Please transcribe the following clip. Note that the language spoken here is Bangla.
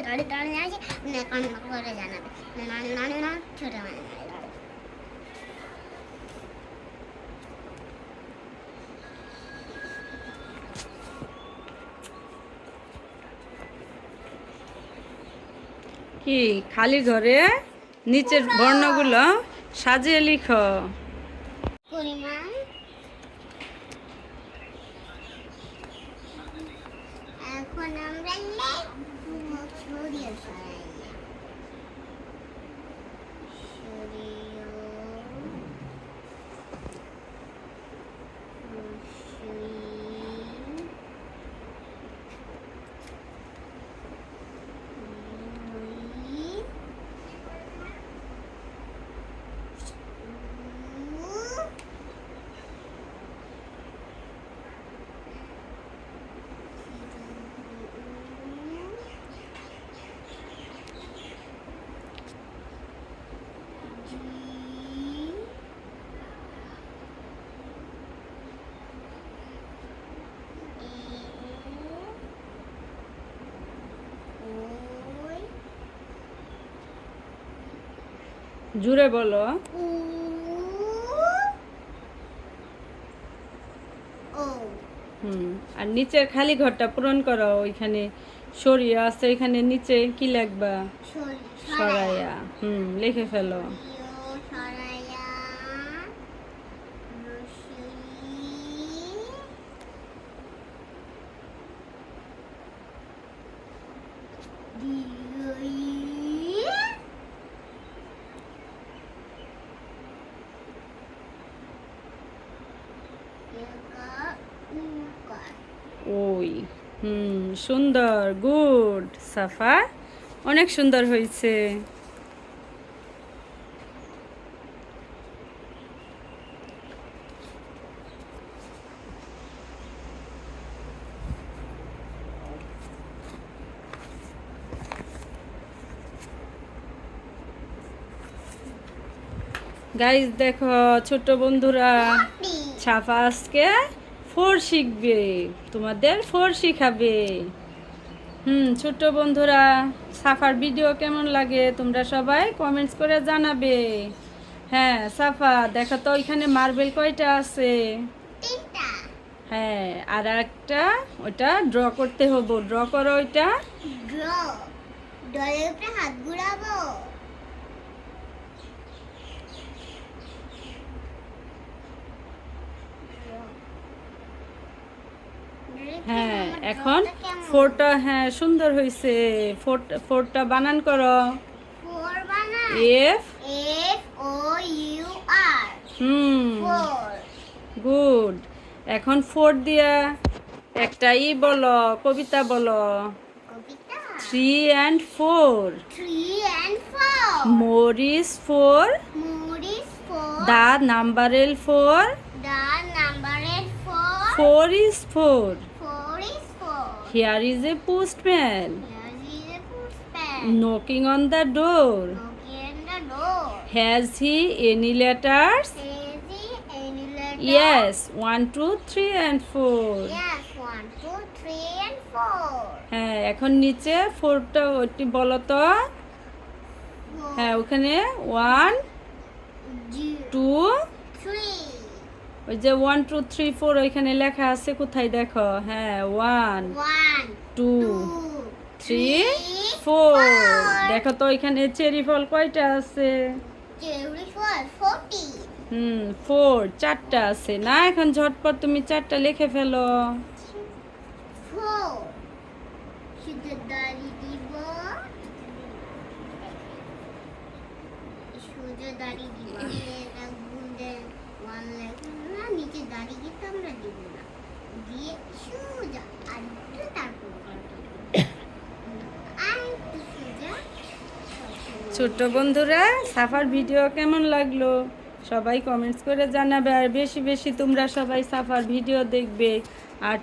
গাড়ি দাঁড়িয়ে আছে, কমেন্ট করে জানাবে। ছোট মানে কি খালি ঘরে নিচের বর্ণগুলো সাজিয়ে লিখো। পরিমা এখন আমরা লিখব সূর্য সরাইয়া। জুড়ে বলো। আর নিচের খালি ঘরটা পূরণ করো। ওইখানে সরিয়া আছে, এখানে নিচে কি লিখবা? সরাইয়া। লিখে ফেলো। ওই সুন্দর, গুড সাফা, অনেক সুন্দর হয়েছে। গাইজ দেখো, ছোট বন্ধুরা, সাফা আজকে 4 শিখবে, তোমাদের 4 শিখাবে। ছোট বন্ধুরা, সাফার ভিডিও কেমন লাগে তোমরা সবাই কমেন্টস করে জানাবে। হ্যাঁ সাফা, দেখো তো ওইখানে মার্বেল কয়টা আছে? 3টা। হ্যাঁ, আর একটা ওইটা ড্র করতে হবে। ড্র করো ওইটা। ড্রয়ের উপরে হাত ঘুরাবো। হ্যাঁ, এখন 4টা, হ্যাঁ সুন্দর হয়েছে। 4টা বানান করো। 4 বানান। F O U R. Good. এখন 4 দিয়া একটা বলো, কবিতা বলো। কবিতা 3 and 4. 3 and 4. More is 4. More is 4. The number is 4. The number is 4. 4 is 4. 4 is 4. Here is a postman Here is a postman. knocking on the door. Knocking the door. Has he any letters? Is he any letter? Yes, 1, 2, 3 and 4. Yes, 1, 2, 3 and 4. হ্যাঁ, এখন নিচে 4টা ওইটি বলো তো। হ্যাঁ, ওখানে 1, 2, 3. ওই যে 1, 2, 3, 4 ওইখানে লেখা আছে, কোথায় দেখো? হ্যাঁ, 1, 1, 2, 3, 4। দেখো তো ওইখানে চেরি ফল কয়টা আছে? চেরি ফল 40. 4, 4টা আছে না? এখন ঝটপট তুমি 4টা লিখে ফেলো। 4 শুধু দাড়ি দিব, সোজা দাড়ি দিব। এটা গুন্ডে ওয়ালে না, নিচে দাড়ি কিন্তু আমরা দিব না, দিয়ে সোজা আর একটু তারপর আর একটু সোজা। ছোট্ট বন্ধুরা, সাফার ভিডিও কেমন লাগলো সবাই কমেন্টস করে জানাবে। আর বেশি বেশি তোমরা সবাই সাফার ভিডিও দেখবে। আর